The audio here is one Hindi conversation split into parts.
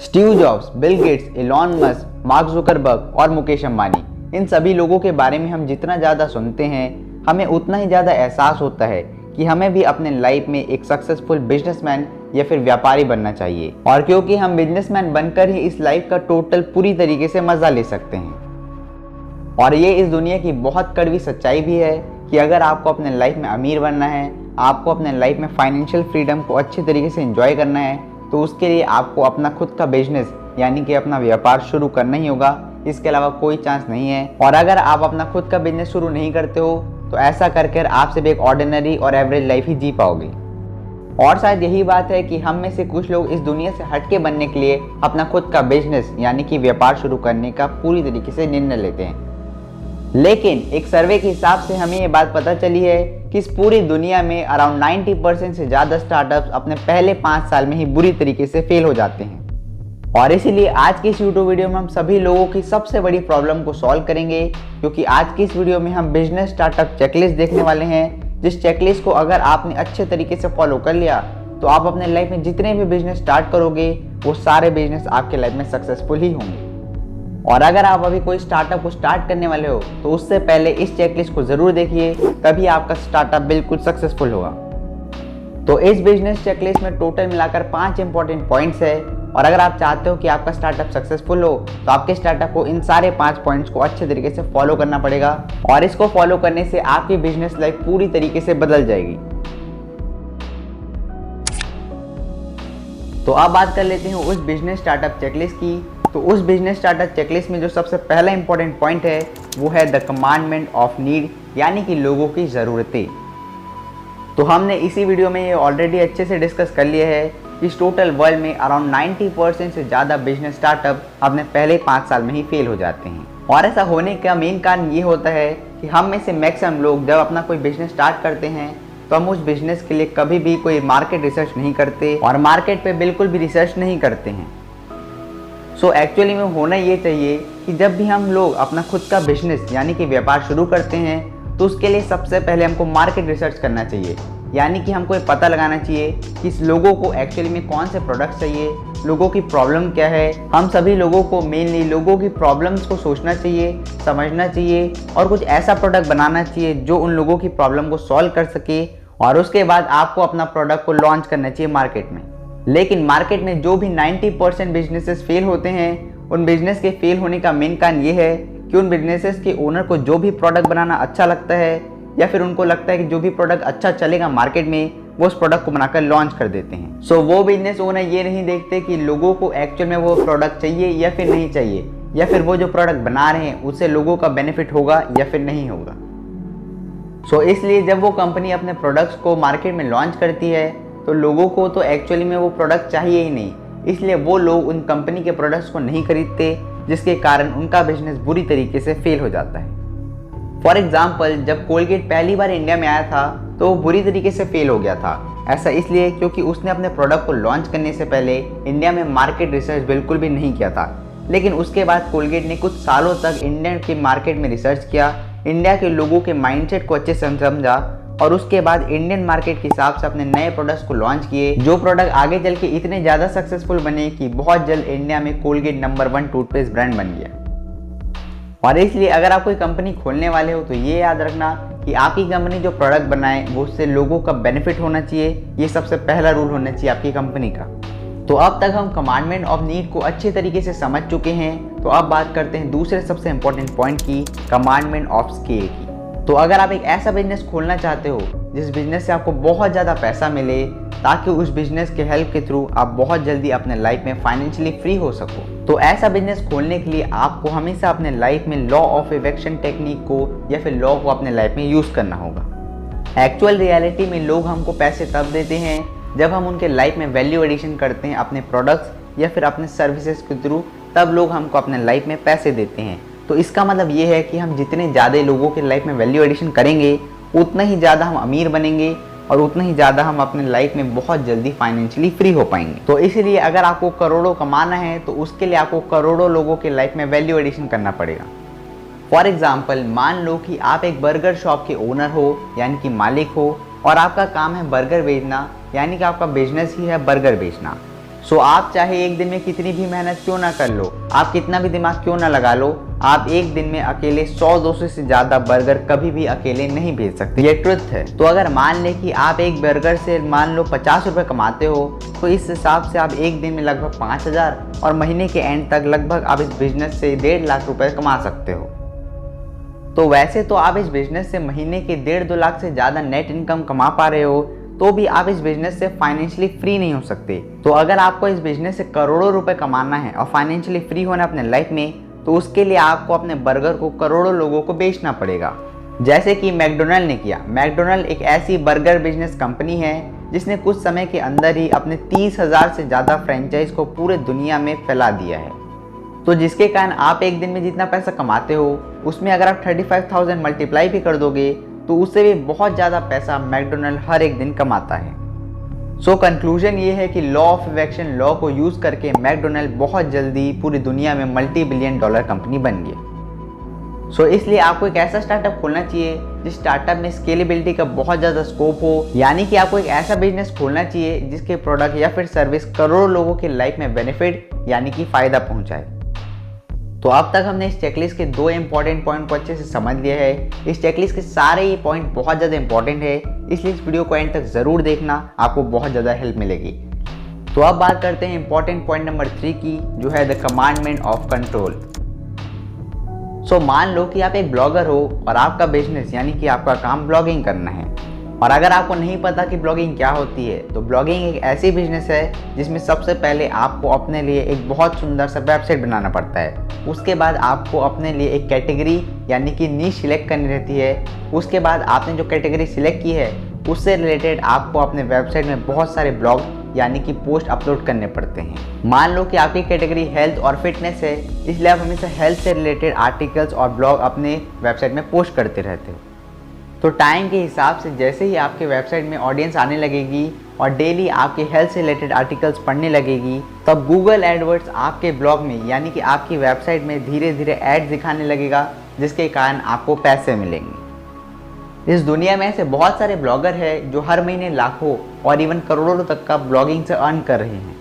Steve jobs, Bill Gates, Elon Musk, mark Zuckerberg और मुकेश अंबानी, इन सभी लोगों के बारे में हम जितना ज़्यादा सुनते हैं, हमें उतना ही ज़्यादा एहसास होता है कि हमें भी अपने लाइफ में एक सक्सेसफुल बिजनेसमैन या फिर व्यापारी बनना चाहिए। और क्योंकि हम बिजनेसमैन बनकर ही इस लाइफ का टोटल पूरी तरीके से मज़ा ले सकते हैं। और ये इस दुनिया की बहुत कड़वी सच्चाई भी है कि अगर आपको अपने लाइफ में अमीर बनना है, आपको अपने लाइफ में फाइनेंशियल फ्रीडम को अच्छे तरीके से एंजॉय करना है, तो उसके लिए आपको अपना खुद का बिजनेस यानी कि अपना व्यापार शुरू करना ही होगा। इसके अलावा कोई चांस नहीं है। और अगर आप अपना खुद का बिजनेस शुरू नहीं करते हो तो ऐसा कर आप सिर्फ एक ऑर्डिनरी और एवरेज लाइफ ही जी पाओगे। और शायद यही बात है कि हम में से कुछ लोग इस दुनिया से हटके बनने के लिए अपना खुद का बिजनेस यानी कि व्यापार शुरू करने का पूरी तरीके से निर्णय लेते हैं। लेकिन एक सर्वे के हिसाब से हमें ये बात पता चली है कि इस पूरी दुनिया में अराउंड 90% से ज़्यादा स्टार्टअप्स अपने पहले 5 साल में ही बुरी तरीके से फेल हो जाते हैं। और इसीलिए आज की इस यूट्यूब वीडियो में हम सभी लोगों की सबसे बड़ी प्रॉब्लम को सॉल्व करेंगे, क्योंकि आज की इस वीडियो में हम बिजनेस स्टार्टअप चेकलिस्ट देखने वाले हैं, जिस चेकलिस्ट को अगर आपने अच्छे तरीके से फॉलो कर लिया तो आप अपने लाइफ में जितने भी बिजनेस स्टार्ट करोगे वो सारे बिजनेस आपके लाइफ में सक्सेसफुल ही होंगे। और अगर आप अभी कोई स्टार्टअप को स्टार्ट करने वाले हो तो उससे पहले इस चेकलिस्ट को ज़रूर देखिए, तभी आपका स्टार्टअप बिल्कुल सक्सेसफुल होगा। तो इस बिजनेस चेकलिस्ट में टोटल मिलाकर 5 इंपॉर्टेंट पॉइंट्स है। और अगर आप चाहते हो कि आपका स्टार्टअप सक्सेसफुल हो तो आपके स्टार्टअप को इन सारे 5 पॉइंट्स को अच्छे तरीके से फॉलो करना पड़ेगा। और इसको फॉलो करने से आपकी बिजनेस लाइफ पूरी तरीके से बदल जाएगी। तो अब बात कर लेते हैं उस बिजनेस स्टार्टअप चेकलिस्ट की। तो उस बिजनेस स्टार्टअप चेकलिस्ट में जो सबसे पहला इंपॉर्टेंट पॉइंट है वो है द कमांडमेंट ऑफ नीड, यानी कि लोगों की ज़रूरतें। तो हमने इसी वीडियो में ये ऑलरेडी अच्छे से डिस्कस कर लिया है कि इस टोटल वर्ल्ड में अराउंड 90% से ज़्यादा बिजनेस स्टार्टअप अपने पहले 5 साल में ही फेल हो जाते हैं। और ऐसा होने का मेन कारण ये होता है कि हम में से मैक्सिमम लोग जब अपना कोई बिजनेस स्टार्ट करते हैं तो हम उस बिजनेस के लिए कभी भी कोई मार्केट रिसर्च नहीं करते और मार्केट पे बिल्कुल भी रिसर्च नहीं करते हैं। सो एक्चुअली में होना ये चाहिए कि जब भी हम लोग अपना खुद का बिजनेस यानी कि व्यापार शुरू करते हैं तो उसके लिए सबसे पहले हमको मार्केट रिसर्च करना चाहिए। यानी कि हमको ये पता लगाना चाहिए कि इस लोगों को एक्चुअली में कौन से प्रोडक्ट्स चाहिए, लोगों की प्रॉब्लम क्या है। हम सभी लोगों को मेनली लोगों की प्रॉब्लम्स को सोचना चाहिए, समझना चाहिए और कुछ ऐसा प्रोडक्ट बनाना चाहिए जो उन लोगों की प्रॉब्लम को सॉल्व कर सके। और उसके बाद आपको अपना प्रोडक्ट को लॉन्च करना चाहिए मार्केट में। लेकिन मार्केट में जो भी 90% बिजनेसेस फेल होते हैं, उन बिजनेस के फेल होने का मेन कारण ये है कि उन बिजनेसेस के ओनर को जो भी प्रोडक्ट बनाना अच्छा लगता है या फिर उनको लगता है कि जो भी प्रोडक्ट अच्छा चलेगा मार्केट में वो उस प्रोडक्ट को बनाकर लॉन्च कर देते हैं। सो वो बिजनेस ओनर ये नहीं देखते कि लोगों को एक्चुअल में वो प्रोडक्ट चाहिए या फिर नहीं चाहिए, या फिर वो जो प्रोडक्ट बना रहे हैं उससे लोगों का बेनिफिट होगा या फिर नहीं होगा। सो इसलिए जब वो कंपनी अपने प्रोडक्ट्स को मार्केट में लॉन्च करती है तो लोगों को तो एक्चुअली में वो प्रोडक्ट चाहिए ही नहीं, इसलिए वो लोग उन कंपनी के प्रोडक्ट्स को नहीं खरीदते, जिसके कारण उनका बिजनेस बुरी तरीके से फेल हो जाता है। फॉर एग्जाम्पल, जब कोलगेट पहली बार इंडिया में आया था तो वो बुरी तरीके से फेल हो गया था। ऐसा इसलिए क्योंकि उसने अपने प्रोडक्ट को लॉन्च करने से पहले इंडिया में मार्केट रिसर्च बिल्कुल भी नहीं किया था। लेकिन उसके बाद कोलगेट ने कुछ सालों तक इंडिया के मार्केट में रिसर्च किया, इंडिया के लोगों के माइंडसेट को अच्छे से समझा और उसके बाद इंडियन मार्केट के हिसाब से अपने नए प्रोडक्ट्स को लॉन्च किए, जो प्रोडक्ट आगे चल के इतने ज़्यादा सक्सेसफुल बने कि बहुत जल्द इंडिया में कोलगेट नंबर 1 टूथपेस्ट ब्रांड बन गया। और इसलिए अगर आप कोई कंपनी खोलने वाले हो तो ये याद रखना कि आपकी कंपनी जो प्रोडक्ट बनाए वो उससे लोगों का बेनिफिट होना चाहिए। ये सबसे पहला रूल होना चाहिए आपकी कंपनी का। तो अब तक हम कमांडमेंट ऑफ नीड को अच्छे तरीके से समझ चुके हैं। तो अब बात करते हैं दूसरे सबसे इंपॉर्टेंट पॉइंट की, कमांडमेंट ऑफ स्केल की। तो अगर आप एक ऐसा बिजनेस खोलना चाहते हो जिस बिजनेस से आपको बहुत ज़्यादा पैसा मिले ताकि उस बिजनेस के हेल्प के थ्रू आप बहुत जल्दी अपने लाइफ में फाइनेंशियली फ्री हो सको, तो ऐसा बिजनेस खोलने के लिए आपको हमेशा अपने लाइफ में लॉ ऑफ इवेक्शन टेक्निक को या फिर लॉ को अपने लाइफ में यूज़ करना होगा। एक्चुअल रियलिटी में लोग हमको पैसे तब देते हैं जब हम उनके लाइफ में वैल्यू एडिशन करते हैं अपने प्रोडक्ट्स या फिर अपने सर्विसेज के थ्रू, तब लोग हमको अपने लाइफ में पैसे देते हैं। तो इसका मतलब ये है कि हम जितने ज़्यादा लोगों के लाइफ में वैल्यू एडिशन करेंगे उतना ही ज़्यादा हम अमीर बनेंगे और उतना ही ज़्यादा हम अपने लाइफ में बहुत जल्दी फाइनेंशियली फ्री हो पाएंगे। तो इसलिए अगर आपको करोड़ों कमाना है तो उसके लिए आपको करोड़ों लोगों के लाइफ में वैल्यू एडिशन करना पड़ेगा। फॉर एग्जाम्पल, मान लो कि आप एक बर्गर शॉप के ओनर हो यानी कि मालिक हो और आपका काम है बर्गर बेचना, यानी कि आपका बिजनेस ही है बर्गर बेचना। सो आप चाहे एक दिन में कितनी भी मेहनत क्यों ना कर लो, आप कितना भी दिमाग क्यों ना लगा लो, आप एक दिन में अकेले 100-200 से ज़्यादा बर्गर कभी भी अकेले नहीं भेज सकते। ये ट्रुथ है। तो अगर मान ले कि आप एक बर्गर से मान लो 50 रुपये कमाते हो, तो इस हिसाब से आप एक दिन में लगभग 5,000 और महीने के एंड तक लगभग आप इस बिजनेस से 1.5 लाख रुपये कमा सकते हो। तो वैसे तो आप इस बिजनेस से महीने के 1.5-2 लाख से ज़्यादा नेट इनकम कमा पा रहे हो, तो भी आप इस बिजनेस से फाइनेंशियली फ्री नहीं हो सकते। तो अगर आपको इस बिजनेस से करोड़ों रुपए कमाना है और फाइनेंशियली फ्री होना अपने लाइफ में, तो उसके लिए आपको अपने बर्गर को करोड़ों लोगों को बेचना पड़ेगा, जैसे कि मैकडोनल्ड ने किया। मैकडोनल्ड एक ऐसी बर्गर बिजनेस कंपनी है जिसने कुछ समय के अंदर ही अपने 30,000 से ज़्यादा फ्रेंचाइज को पूरे दुनिया में फैला दिया है। तो जिसके कारण आप एक दिन में जितना पैसा कमाते हो, उसमें अगर आप 35,000 मल्टीप्लाई भी कर दोगे, तो उससे भी बहुत ज़्यादा पैसा मैकडोनल्ड हर एक दिन कमाता है। सो कंक्लूजन ये है कि लॉ ऑफ अट्रैक्शन लॉ को यूज़ करके मैकडोनल्ड बहुत जल्दी पूरी दुनिया में $multi-billion कंपनी बन गई। सो इसलिए आपको एक ऐसा स्टार्टअप खोलना चाहिए जिस स्टार्टअप में स्केलेबिलिटी का बहुत ज़्यादा स्कोप हो, यानी कि आपको एक ऐसा बिजनेस खोलना चाहिए जिसके प्रोडक्ट या फिर सर्विस करोड़ों लोगों की लाइफ में बेनिफिट यानी कि फ़ायदा पहुँचाए। तो अब तक हमने इस चेकलिस्ट के 2 इंपॉर्टेंट पॉइंट को अच्छे से समझ लिया है। इस चेकलिस्ट के सारे ही पॉइंट बहुत ज़्यादा इंपॉर्टेंट है, इसलिए इस वीडियो को एंड तक ज़रूर देखना, आपको बहुत ज़्यादा हेल्प मिलेगी। तो अब बात करते हैं इंपॉर्टेंट पॉइंट नंबर 3 की, जो है द कमांडमेंट ऑफ कंट्रोल। सो मान लो कि आप एक ब्लॉगर हो और आपका बिजनेस यानी कि आपका काम ब्लॉगिंग करना है, और अगर आपको नहीं पता कि ब्लॉगिंग क्या होती है, तो ब्लॉगिंग एक ऐसी बिजनेस है जिसमें सबसे पहले आपको अपने लिए एक बहुत सुंदर सा वेबसाइट बनाना पड़ता है। उसके बाद आपको अपने लिए एक कैटेगरी यानी कि नीश सिलेक्ट करनी रहती है। उसके बाद आपने जो कैटेगरी सिलेक्ट की है उससे रिलेटेड आपको अपने वेबसाइट में बहुत सारे ब्लॉग यानी कि पोस्ट अपलोड करने पड़ते हैं। मान लो कि आपकी कैटेगरी हेल्थ और फिटनेस है, इसलिए आप हमेशा हेल्थ से रिलेटेड आर्टिकल्स और ब्लॉग अपने वेबसाइट में पोस्ट करते रहते हो। तो टाइम के हिसाब से जैसे ही आपके वेबसाइट में ऑडियंस आने लगेगी और डेली आपके हेल्थ से रिलेटेड आर्टिकल्स पढ़ने लगेगी, तब गूगल एडवर्ड्स आपके ब्लॉग में यानी कि आपकी वेबसाइट में धीरे धीरे एड्स दिखाने लगेगा, जिसके कारण आपको पैसे मिलेंगे। इस दुनिया में ऐसे बहुत सारे ब्लॉगर हैं जो हर महीने लाखों और इवन करोड़ों तक का ब्लॉगिंग से अर्न कर रहे हैं।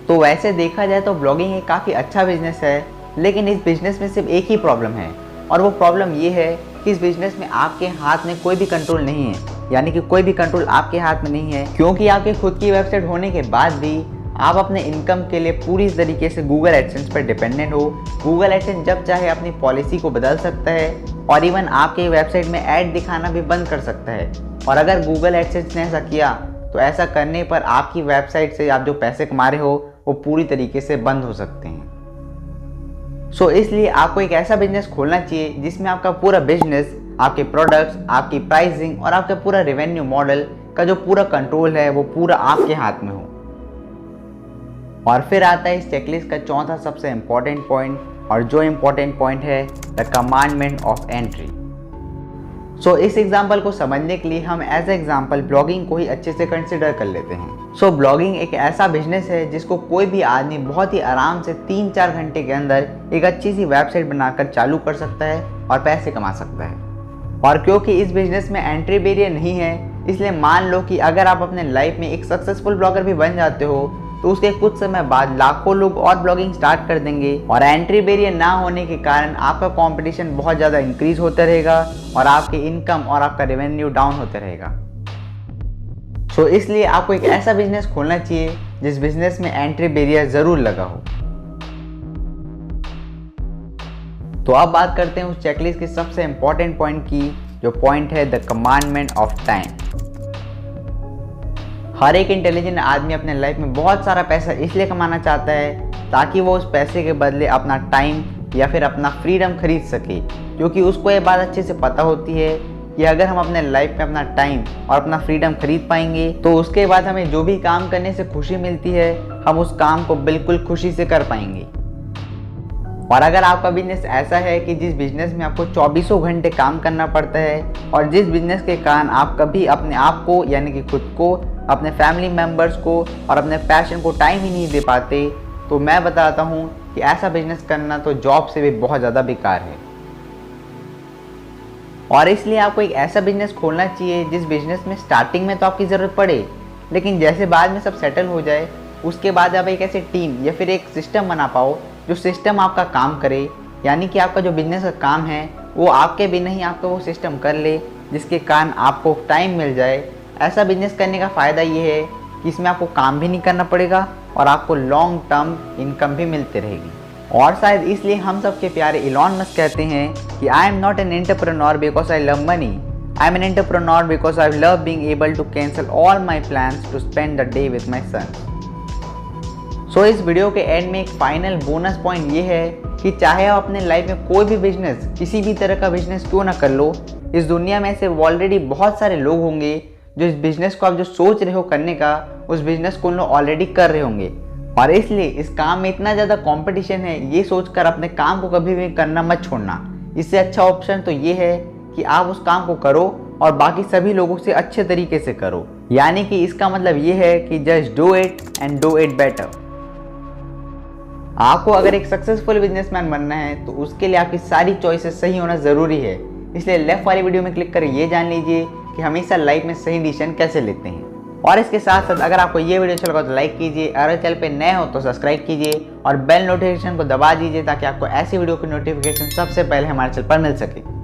तो वैसे देखा जाए तो ब्लॉगिंग एक काफ़ी अच्छा बिजनेस है, लेकिन इस बिजनेस में सिर्फ एक ही प्रॉब्लम है, और वो प्रॉब्लम ये है कि इस बिजनेस में आपके हाथ में कोई भी कंट्रोल नहीं है, यानी कि कोई भी कंट्रोल आपके हाथ में नहीं है, क्योंकि आपके खुद की वेबसाइट होने के बाद भी आप अपने इनकम के लिए पूरी तरीके से गूगल एडसेंस पर डिपेंडेंट हो। गूगल एडसेंस जब चाहे अपनी पॉलिसी को बदल सकता है और इवन आपके वेबसाइट में ऐड दिखाना भी बंद कर सकता है, और अगर गूगल एडसेंस ने ऐसा किया तो ऐसा करने पर आपकी वेबसाइट से आप जो पैसे कमा रहे हो वो पूरी तरीके से बंद हो सकते हैं। सो इसलिए आपको एक ऐसा बिजनेस खोलना चाहिए जिसमें आपका पूरा बिजनेस, आपके प्रोडक्ट्स, आपकी प्राइसिंग और आपका पूरा रेवेन्यू मॉडल का जो पूरा कंट्रोल है वो पूरा आपके हाथ में हो। और फिर आता है इस चेकलिस्ट का चौथा सबसे इम्पॉर्टेंट पॉइंट, और जो इम्पॉर्टेंट पॉइंट है द कमांडमेंट ऑफ एंट्री। सो इस एग्जाम्पल को समझने के लिए हम एज एग्जाम्पल ब्लॉगिंग को ही अच्छे से कंसिडर कर लेते हैं। सो ब्लॉगिंग एक ऐसा बिजनेस है जिसको कोई भी आदमी बहुत ही आराम से 3-4 घंटे के अंदर एक अच्छी सी वेबसाइट बनाकर चालू कर सकता है और पैसे कमा सकता है। और क्योंकि इस बिजनेस में एंट्री बैरियर नहीं है, इसलिए मान लो कि अगर आप अपने लाइफ में एक सक्सेसफुल ब्लॉगर भी बन जाते हो, तो उसके कुछ समय बाद लाखों लोग और ब्लॉगिंग स्टार्ट कर देंगे, और एंट्री बैरियर ना होने के कारण आपका कंपटीशन बहुत ज़्यादा इंक्रीज होता रहेगा और आपकी इनकम और आपका रेवेन्यू डाउन होता रहेगा। सो इसलिए आपको एक ऐसा बिजनेस खोलना चाहिए जिस बिजनेस में एंट्री बैरियर ज़रूर लगा हो। तो अब बात करते हैं उस चेकलिस्ट के सबसे इंपॉर्टेंट पॉइंट की, जो पॉइंट है द कमांडमेंट ऑफ टाइम। हर एक इंटेलिजेंट आदमी अपने लाइफ में बहुत सारा पैसा इसलिए कमाना चाहता है ताकि वो उस पैसे के बदले अपना टाइम या फिर अपना फ्रीडम खरीद सके, क्योंकि उसको ये बात अच्छे से पता होती है कि अगर हम अपने लाइफ में अपना टाइम और अपना फ्रीडम खरीद पाएंगे तो उसके बाद हमें जो भी काम करने से खुशी मिलती है हम उस काम को बिल्कुल खुशी से कर पाएंगे। और अगर आपका बिजनेस ऐसा है कि जिस बिजनेस में आपको 24 घंटे काम करना पड़ता है और जिस बिजनेस के कारण आप कभी अपने आप को यानी कि खुद को, अपने फैमिली मेम्बर्स को और अपने पैशन को टाइम ही नहीं दे पाते, तो मैं बताता हूँ कि ऐसा बिजनेस करना तो जॉब से भी बहुत ज़्यादा बेकार है। और इसलिए आपको एक ऐसा बिजनेस खोलना चाहिए जिस बिजनेस में स्टार्टिंग में तो आपकी ज़रूरत पड़े, लेकिन जैसे बाद में सब सेटल हो जाए उसके बाद आप एक ऐसे टीम या फिर एक सिस्टम बना पाओ जो सिस्टम आपका काम करे, यानी कि आपका जो बिजनेस का काम है वो आपके बिना ही आपका वो सिस्टम कर ले, जिसके कारण आपको टाइम मिल जाए। ऐसा बिजनेस करने का फ़ायदा ये है कि इसमें आपको काम भी नहीं करना पड़ेगा और आपको लॉन्ग टर्म इनकम भी मिलती रहेगी। और शायद इसलिए हम सबके प्यारे इलॉन मस्क कहते हैं कि I am not an entrepreneur because I love money, I am an entrepreneur because I love being able to cancel all my plans to spend the day with my son. So इस वीडियो के एंड में एक फाइनल बोनस पॉइंट ये है कि चाहे आप अपने लाइफ में कोई भी बिजनेस, किसी भी तरह का बिजनेस क्यों ना कर लो, इस दुनिया में ऐसे ऑलरेडी बहुत सारे लोग होंगे जो इस बिजनेस को आप जो सोच रहे हो करने का, उस बिजनेस को उन लोग ऑलरेडी कर रहे होंगे। और इसलिए इस काम में इतना ज़्यादा कंपटीशन है, ये सोचकर अपने काम को कभी भी करना मत छोड़ना। इससे अच्छा ऑप्शन तो ये है कि आप उस काम को करो और बाकी सभी लोगों से अच्छे तरीके से करो। यानी कि इसका मतलब ये है कि just do it and do it better. आपको अगर एक सक्सेसफुल बिजनेसमैन बनना है तो उसके लिए आपकी सारी चॉइसेस सही होना ज़रूरी है। इसलिए लेफ्ट वाली वीडियो में क्लिक कर ये जान लीजिए कि हमेशा लाइफ में सही डिसीजन कैसे लेते हैं। और इसके साथ साथ अगर आपको ये वीडियो अच्छा लगा तो लाइक कीजिए, अगर चैनल पे नए हो तो सब्सक्राइब कीजिए और बेल नोटिफिकेशन को दबा दीजिए ताकि आपको ऐसी वीडियो की नोटिफिकेशन सबसे पहले हमारे चैनल पर मिल सके।